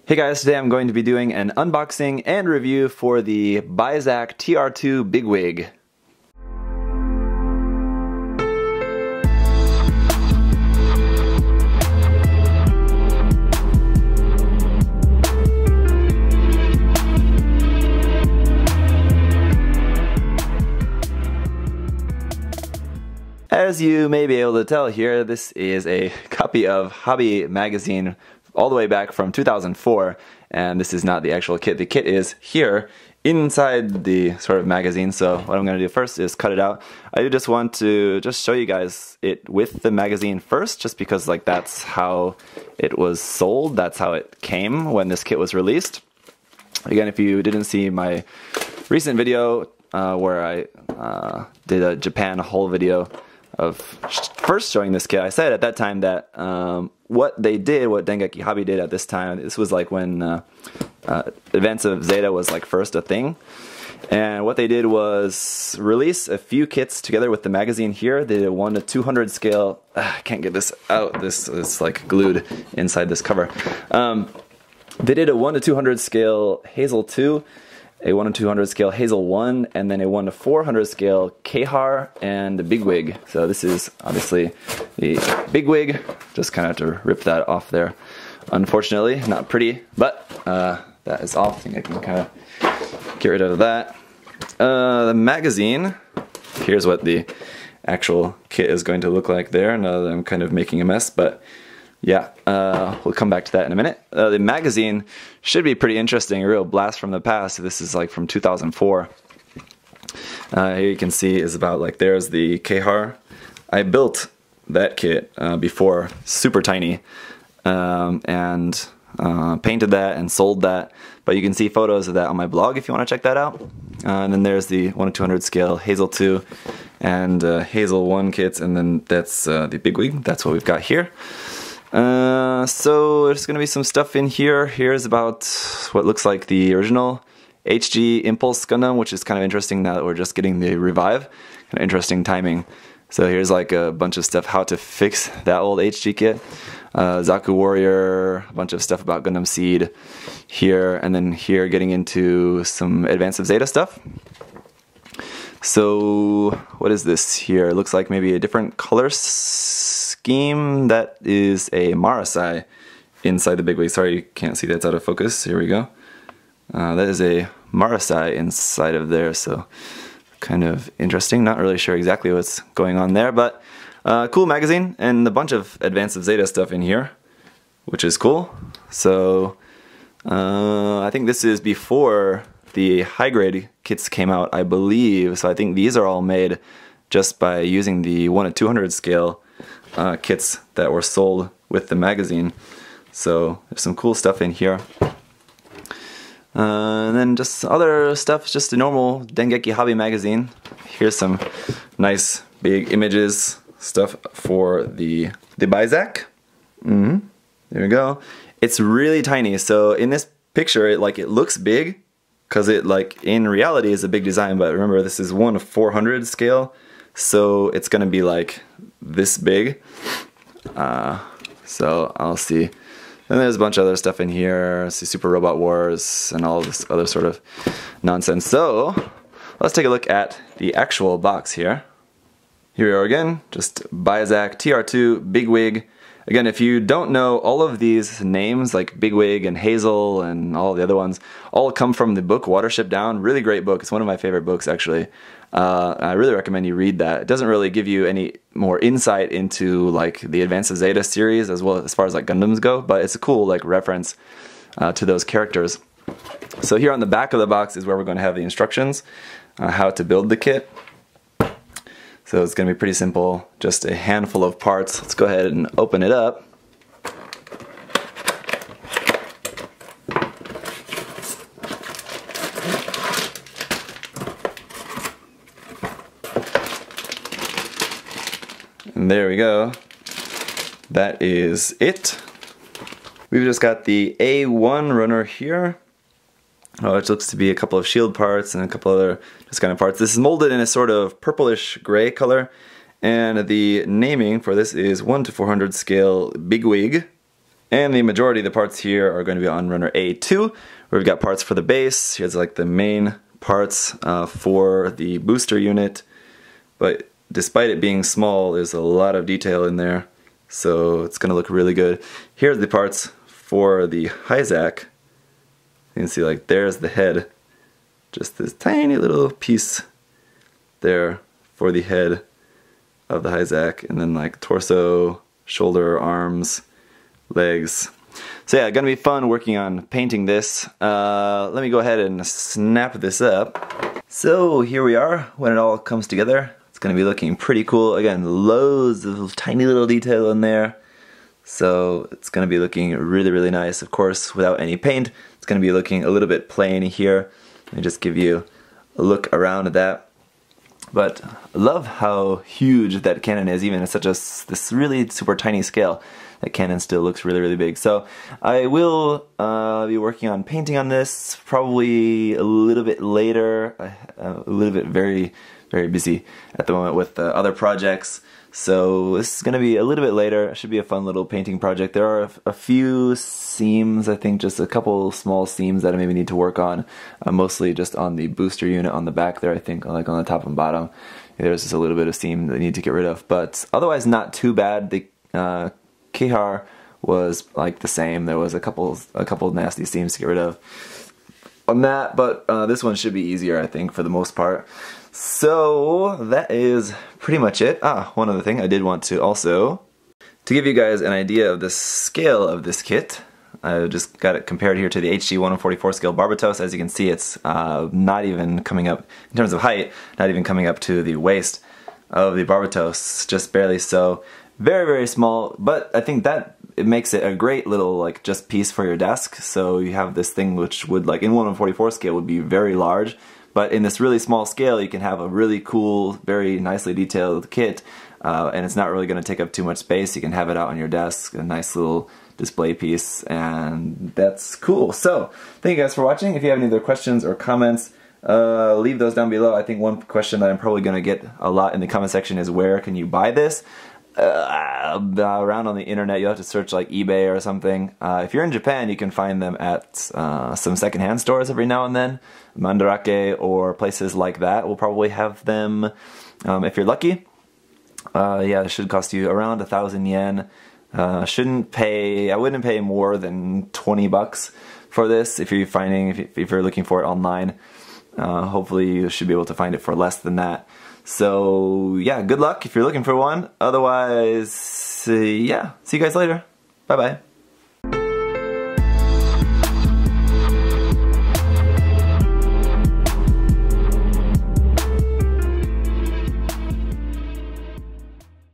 Hey guys, today I'm going to be doing an unboxing and review for the By-Zack TR-2 Bigwig. As you may be able to tell here, this is a copy of Hobby magazine all the way back from 2004, and this is not the actual kit. The kit is here inside the sort of magazine, so what I'm going to do first is cut it out. I just want to show you guys it with the magazine first, just because like that's how it was sold, that's how it came when this kit was released. Again, if you didn't see my recent video where I did a Japan haul video of first showing this kit, I said at that time that what Dengeki Hobby did at this time, this was like when Advance of Zeta was like first a thing, and what they did was release a few kits together with the magazine here. They did a 1 to 200 scale, I can't get this out, this is like glued inside this cover. They did a 1 to 200 scale Hazel 2, a 1 to 200 scale Hazel 1, and then a 1 to 400 scale Hy and the Bigwig. So this is obviously the Bigwig. Just kind of have to rip that off there. Unfortunately, not pretty, but that is off. I think I can kind of get rid of that. The magazine, here's what the actual kit is going to look like there, now that I'm kind of making a mess, but yeah, we'll come back to that in a minute. The magazine should be pretty interesting, a real blast from the past. This is like from 2004. Here you can see is about like, there's the Hy. I built that kit before, super tiny, and painted that and sold that. But you can see photos of that on my blog if you want to check that out. And then there's the 1 to 200 scale Hazel 2 and Hazel 1 kits, and then that's the Bigwig. That's what we've got here. So there's gonna be some stuff in here. Here's about what looks like the original HG Impulse Gundam, which is kind of interesting now that we're just getting the revive. Kind of interesting timing. So here's like a bunch of stuff how to fix that old HG kit. ZakuAurelius, a bunch of stuff about Gundam Seed here, and then here getting into some Advance of Zeta stuff. So what is this here? It looks like maybe a different color scheme. That is a Marasai inside the Bigwig. Sorry you can't see, that's out of focus. Here we go. That is a Marasai inside of there, so kind of interesting. Not really sure exactly what's going on there, but cool magazine and a bunch of Advance of Zeta stuff in here, which is cool. So I think this is before the high grade kits came out, I believe. So I think these are all made just by using the 1 to 200 scale kits that were sold with the magazine. So there's some cool stuff in here. And then just other stuff, just a normal Dengeki Hobby magazine. Here's some nice big images, stuff for the By-Zack. There we go. It's really tiny, so in this picture it looks big, because it like in reality is a big design, but remember this is 1 to 400 scale, so it's gonna be like this big. So I'll see. Then there's a bunch of other stuff in here. See Super Robot Wars and all this other sort of nonsense. So let's take a look at the actual box here. Here we are again, just By-Zack TR-2 Bigwig. Again, if you don't know, all of these names like Bigwig and Hazel and all the other ones all come from the book Watership Down. Really great book. It's one of my favorite books actually. I really recommend you read that. It doesn't really give you any more insight into like the Advance of Zeta series as well as far as like Gundams go, but it's a cool like reference to those characters. So here on the back of the box is where we're going to have the instructions how to build the kit. So it's going to be pretty simple, just a handful of parts. Let's go ahead and open it up. And there we go. That is it. We've just got the A1 runner here, which looks to be a couple of shield parts and a couple other just kind of parts. This is molded in a sort of purplish gray color, and the naming for this is 1 to 400 scale Bigwig, And the majority of the parts here are going to be on runner A2, where we've got parts for the base. Here's like the main parts for the booster unit. But despite it being small, there's a lot of detail in there, so it's going to look really good. Here's the parts for the Hy-Zack. You can see like there's the head. Just this tiny little piece there for the head of the Hy-Zack, and then like torso, shoulder, arms, legs. So yeah, gonna be fun working on painting this. Let me go ahead and snap this up. So here we are when it all comes together. It's gonna be looking pretty cool. Again, loads of tiny little detail in there. So it's gonna be looking really, really nice. Of course, without any paint, it's gonna be looking a little bit plain here. Let me just give you a look around at that. But I love how huge that cannon is, even at such this really super tiny scale. That cannon still looks really, really big. So I will be working on painting on this probably a little bit later. A little bit very busy at the moment with other projects. So this is going to be a little bit later. It should be a fun little painting project. There are a few seams, I think just a couple small seams that I maybe need to work on. Mostly just on the booster unit on the back there, I think, like on the top and bottom. There's just a little bit of seam that I need to get rid of. But otherwise not too bad. The Kihar was like the same. There was a couple nasty seams to get rid of on that, but this one should be easier, I think, for the most part. So that is pretty much it. One other thing I did want to also, to give you guys an idea of the scale of this kit, I just got it compared here to the HD 1/44 scale Barbatos. As you can see, it's not even coming up, in terms of height, not even coming up to the waist of the Barbatos, just barely so. Very, very small, but I think that it makes it a great little like just piece for your desk. So you have this thing which would, like in 1/44 scale, would be very large, but in this really small scale you can have a really cool, very nicely detailed kit, and it's not really going to take up too much space. You can have it out on your desk, a nice little display piece, and that's cool. So thank you guys for watching. If you have any other questions or comments, leave those down below. I think one question that I'm probably going to get a lot in the comment section is, where can you buy this? Around on the internet, you'll have to search like eBay or something. If you're in Japan, you can find them at some secondhand stores every now and then. Mandarake or places like that will probably have them if you're lucky. Yeah, it should cost you around 1,000 yen. I wouldn't pay more than 20 bucks for this if you're looking for it online. Hopefully you should be able to find it for less than that. So yeah, good luck if you're looking for one. Otherwise, yeah, see you guys later. Bye bye.